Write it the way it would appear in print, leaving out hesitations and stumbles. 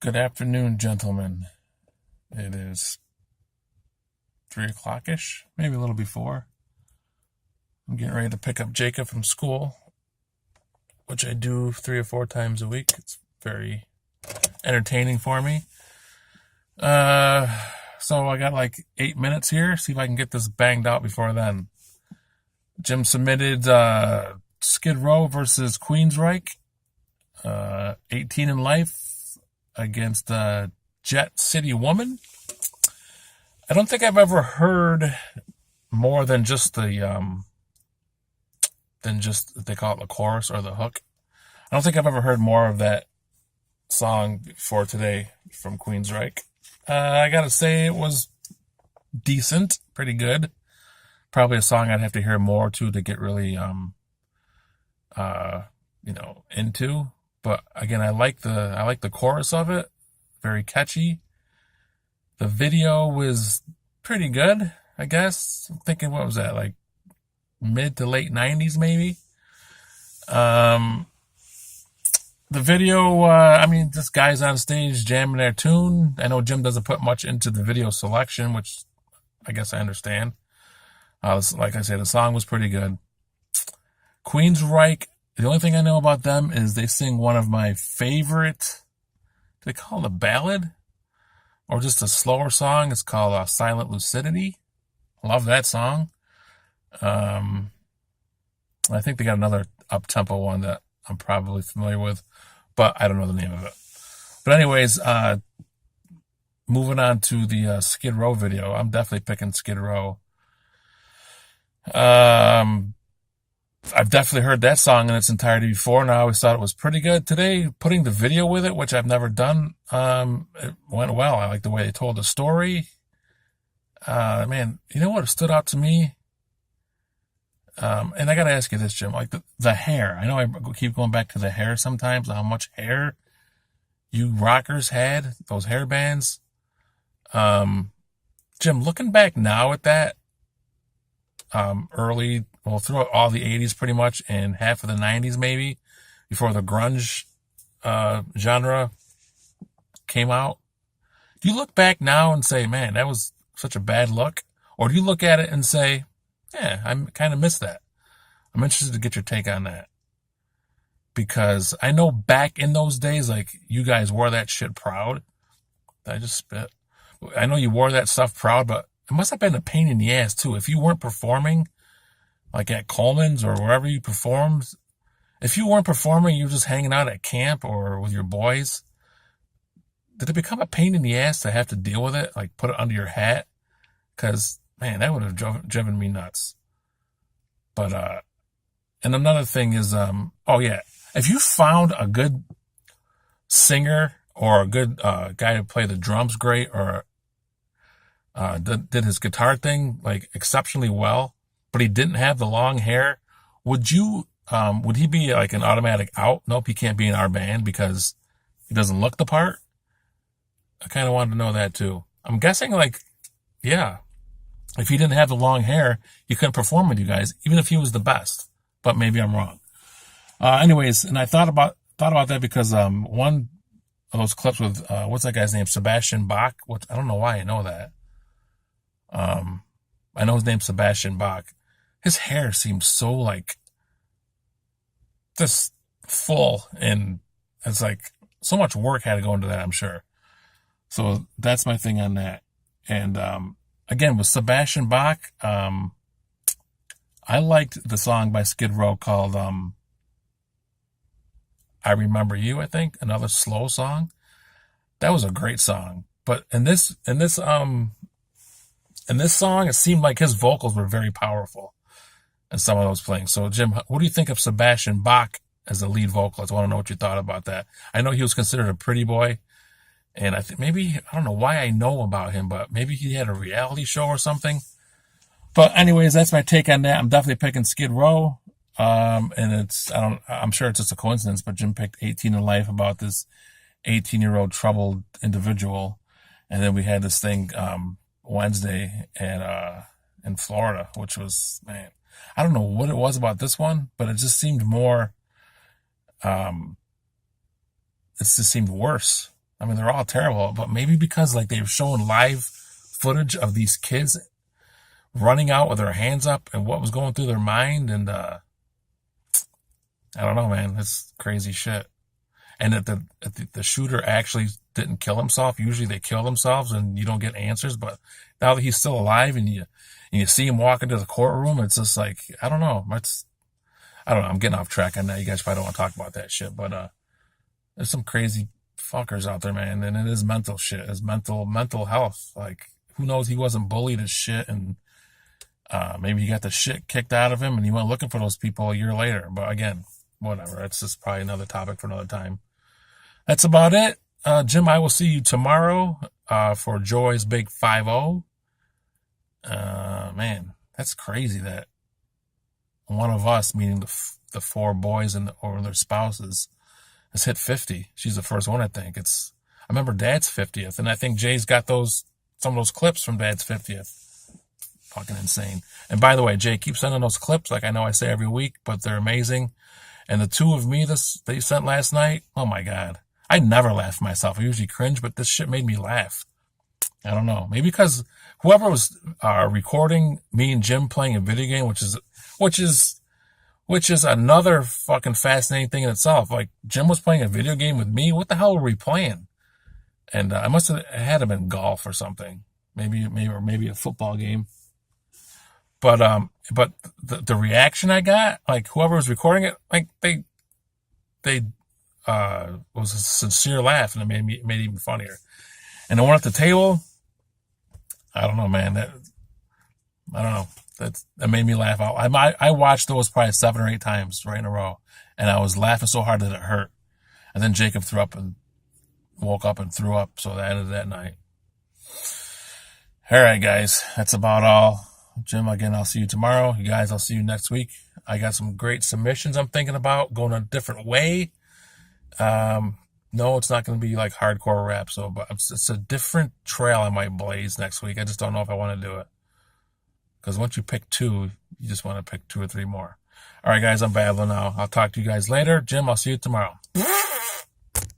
Good afternoon, gentlemen. It is 3 o'clock-ish, maybe a little before. I'm getting ready to pick up Jacob from school, which I do 3 or 4 times a week. It's very entertaining for me. Uh, so I got like 8 minutes here. See if I can get this banged out before then. Jim submitted Skid Row versus Queensryche, 18 in Life against Jet City Woman. I don't think I've ever heard more than just they call it the chorus or the hook. I don't think I've ever heard more of that song before today from Queensryche. I gotta say it was decent, pretty good. Probably a song I'd have to hear more to get really into. But again, I like the chorus of it, very catchy. The video was pretty good, I guess. I'm thinking, what was that, like mid to late 90s maybe? The video, this guy's on stage jamming their tune. I know Jim doesn't put much into the video selection, which I guess I understand. Like I said, the song was pretty good. Queensryche, the only thing I know about them is they sing one of my favorite, do they call it a ballad? Or just a slower song. It's called Silent Lucidity. Love that song. I think they got another up-tempo one that I'm probably familiar with, but I don't know the name of it. But anyways, moving on to the Skid Row video. I'm definitely picking Skid Row. I've definitely heard that song in its entirety before, and I always thought it was pretty good. Today, putting the video with it, which I've never done, it went well. I like the way they told the story. Man, you know what stood out to me? And I gotta ask you this, Jim, like the hair. I know I keep going back to the hair sometimes, how much hair you rockers had, those hair bands. Jim, looking back now at that, throughout all the 80s pretty much, and half of the 90s maybe, before the grunge genre came out. Do you look back now and say, man, that was such a bad look? Or do you look at it and say, yeah, I kind of miss that? I'm interested to get your take on that. Because I know back in those days, like, you guys wore that shit proud. I just spit. I know you wore that stuff proud, but it must have been a pain in the ass, too. If you weren't performing, like at Coleman's or wherever you performed, if you weren't performing, you were just hanging out at camp or with your boys, did it become a pain in the ass to have to deal with it? Like, put it under your hat? Because, man, that would have driven me nuts. But, and another thing is, if you found a good singer or a good guy to play the drums great, or did his guitar thing like exceptionally well, but he didn't have the long hair, would he be like an automatic out? Nope, he can't be in our band because he doesn't look the part. I kind of wanted to know that too. I'm guessing, like, yeah, if he didn't have the long hair, he couldn't perform with you guys, even if he was the best. But maybe I'm wrong. Anyways, and I thought about that because one of those clips with what's that guy's name, Sebastian Bach. Which I don't know why I know that. I know his name's Sebastian Bach. His hair seems so like just full, and it's like so much work had to go into that, I'm sure. So that's my thing on that. And again, with Sebastian Bach, I liked the song by Skid Row called I Remember You, I think, another slow song. That was a great song. But in this song, it seemed like his vocals were very powerful in some of those playing. So, Jim, what do you think of Sebastian Bach as the lead vocalist? I want to know what you thought about that. I know he was considered a pretty boy, and I think maybe, I don't know why I know about him, but maybe he had a reality show or something. But anyways, that's my take on that. I'm definitely picking Skid Row. And I'm sure it's just a coincidence, but Jim picked 18 in Life about this 18-year-old troubled individual. And then we had this thing, Wednesday in Florida, which was, man, I don't know what it was about this one, but it just seemed more, it just seemed worse. I mean, they're all terrible, but maybe because like they were showing live footage of these kids running out with their hands up and what was going through their mind. And I don't know, man. It's crazy shit. And that the shooter actually didn't kill himself. Usually they kill themselves and you don't get answers. But now that he's still alive and you see him walk into the courtroom, it's just like, I don't know. I don't know. I'm getting off track on that. You guys probably don't want to talk about that shit. But there's some crazy fuckers out there, man. And it is mental shit. It's mental health. Like, who knows? He wasn't bullied as shit, and maybe he got the shit kicked out of him and he went looking for those people a year later. But again, whatever. That's just probably another topic for another time. That's about it. Jim, I will see you tomorrow for Joy's Big 5-0. Man, that's crazy that one of us, meaning the four boys or their spouses, has hit 50. She's the first one, I think. I remember Dad's 50th, and I think Jay's got some of those clips from Dad's 50th. Fucking insane. And by the way, Jay, keep sending those clips, like I know I say every week, but they're amazing. And the two of me that you sent last night, oh my God. I never laugh at myself. I usually cringe, but this shit made me laugh. I don't know. Maybe because whoever was recording me and Jim playing a video game, which is another fucking fascinating thing in itself. Like, Jim was playing a video game with me. What the hell were we playing? And it had to have been golf or something. Maybe a football game. But the reaction I got, like whoever was recording it, like they was a sincere laugh, and it made it even funnier. And the one at the table, I don't know, man. I don't know. That made me laugh out. I watched those probably 7 or 8 times right in a row, and I was laughing so hard that it hurt. And then Jacob woke up and threw up, so that ended that night. All right, guys, that's about all. Jim, again, I'll see you tomorrow. You guys, I'll see you next week. I got some great submissions I'm thinking about going a different way. No, it's not going to be like hardcore rap, but it's a different trail I might blaze next week. I just don't know if I want to do it. Because once you pick 2, you just want to pick 2 or 3 more. All right, guys, I'm babbling now. I'll talk to you guys later. Jim, I'll see you tomorrow.